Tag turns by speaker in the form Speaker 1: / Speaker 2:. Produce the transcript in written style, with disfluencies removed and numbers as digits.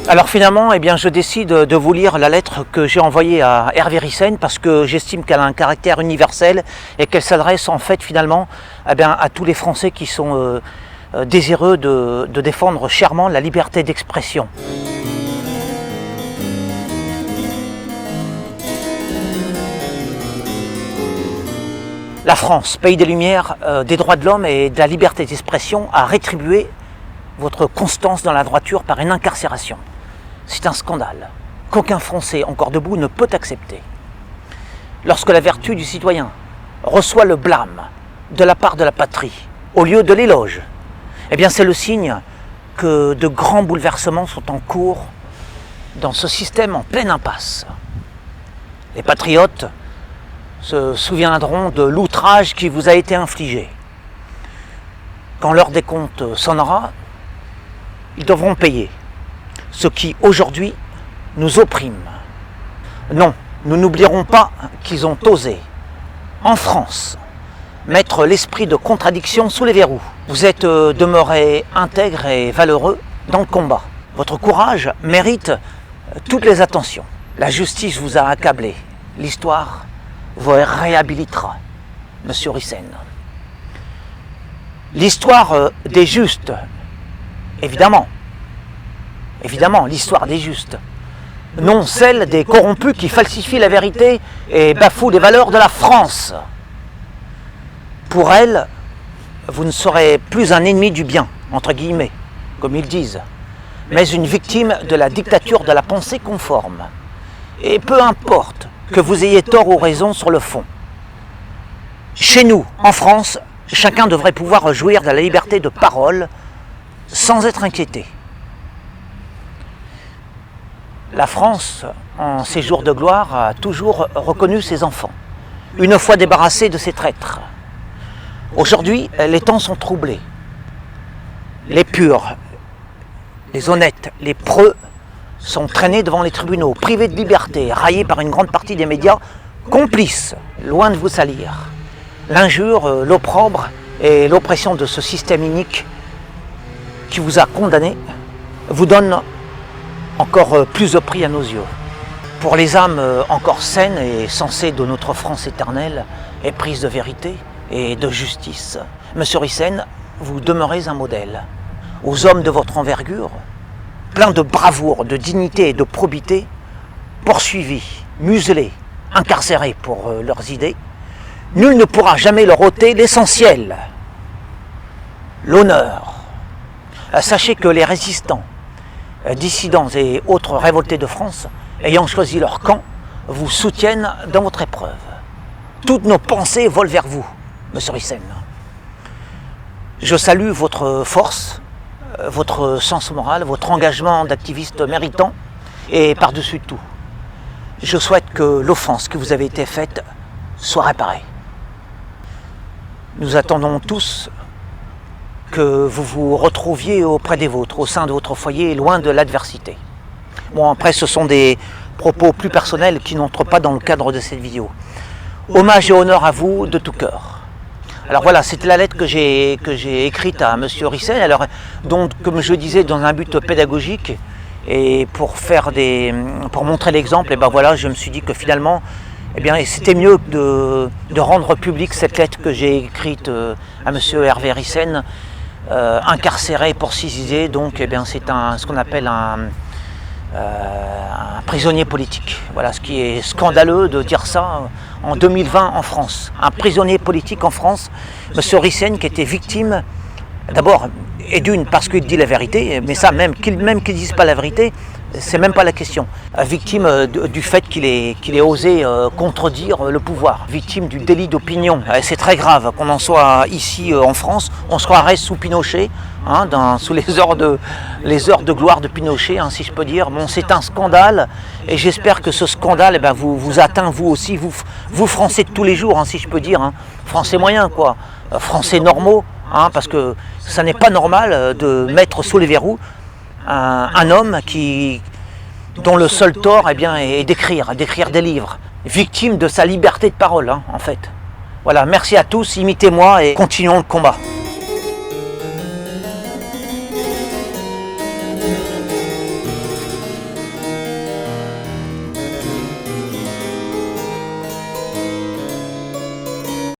Speaker 1: Alors finalement, eh bien, je décide de vous lire la lettre que j'ai envoyée à Hervé Ryssen parce que j'estime qu'elle a un caractère universel et qu'elle s'adresse en fait finalement à tous les Français qui sont désireux de défendre chèrement la liberté d'expression. La France, pays des Lumières, des droits de l'homme et de la liberté d'expression, a rétribué votre constance dans la droiture par une incarcération. C'est un scandale qu'aucun Français encore debout ne peut accepter. Lorsque la vertu du citoyen reçoit le blâme de la part de la patrie au lieu de l'éloge, eh bien c'est le signe que de grands bouleversements sont en cours dans ce système en pleine impasse. Les patriotes se souviendront de l'outrage qui vous a été infligé. Quand l'heure des comptes sonnera, ils devront payer ce qui aujourd'hui nous opprime. Non, nous n'oublierons pas qu'ils ont osé, en France, mettre l'esprit de contradiction sous les verrous. Vous êtes demeurés intègres et valeureux dans le combat. Votre courage mérite toutes les attentions. La justice vous a accablé. L'histoire vous réhabilitera, Monsieur Ryssen. L'histoire des justes, évidemment, l'histoire des justes, non celle des corrompus qui falsifient la vérité et bafouent les valeurs de la France. Pour elle, vous ne serez plus un ennemi du bien, entre guillemets, comme ils disent, mais une victime de la dictature de la pensée conforme. Et peu importe que vous ayez tort ou raison sur le fond. Chez nous, en France, chacun devrait pouvoir jouir de la liberté de parole sans être inquiété. La France, en ses jours de gloire, a toujours reconnu ses enfants, une fois débarrassés de ses traîtres. Aujourd'hui, les temps sont troublés. Les purs, les honnêtes, les preux sont traînés devant les tribunaux, privés de liberté, raillés par une grande partie des médias, complices, loin de vous salir. L'injure, l'opprobre et l'oppression de ce système inique qui vous a condamné vous donne encore plus de prix à nos yeux. Pour les âmes encore saines et sensées de notre France éternelle, éprise de vérité et de justice, Monsieur Ryssen, vous demeurez un modèle. Aux hommes de votre envergure, pleins de bravoure, de dignité et de probité, poursuivis, muselés, incarcérés pour leurs idées, nul ne pourra jamais leur ôter l'essentiel, l'honneur. Sachez que les résistants, dissidents et autres révoltés de France, ayant choisi leur camp, vous soutiennent dans votre épreuve. Toutes nos pensées volent vers vous, Monsieur Ryssen. Je salue votre force, votre sens moral, votre engagement d'activiste méritant, et par-dessus tout, je souhaite que l'offense que vous avez été faite soit réparée. Nous attendons tous que vous vous retrouviez auprès des vôtres, au sein de votre foyer, loin de l'adversité. Bon, après, ce sont des propos plus personnels qui n'entrent pas dans le cadre de cette vidéo. Hommage et honneur à vous de tout cœur. Alors voilà, c'était la lettre que j'ai écrite à Monsieur Ryssen. Alors, donc, comme je disais, dans un but pédagogique et pour montrer l'exemple, et ben voilà, je me suis dit que finalement, eh bien, c'était mieux de rendre publique cette lettre que j'ai écrite à Monsieur Hervé Ryssen, incarcéré pour ses idées. Donc, eh bien, c'est ce qu'on appelle un prisonnier politique. Voilà, ce qui est scandaleux de dire ça en 2020 en France. Un prisonnier politique en France, Monsieur Ryssen, qui était victime, d'abord, et d'une, parce qu'il dit la vérité, mais ça, même qu'il ne dise pas la vérité, c'est même pas la question. Victime du fait qu'il ait osé contredire le pouvoir. Victime du délit d'opinion. C'est très grave qu'on en soit ici en France. On se croirait sous Pinochet, sous les heures de gloire de Pinochet, si je peux dire. Bon, c'est un scandale et j'espère que ce scandale vous atteint vous aussi, vous Français de tous les jours, si je peux dire. Français moyens, quoi. Français normaux, parce que ça n'est pas normal de mettre sous les verrous un homme dont le seul tort est d'écrire des livres, victime de sa liberté de parole en fait. Voilà, merci à tous, imitez-moi et continuons le combat.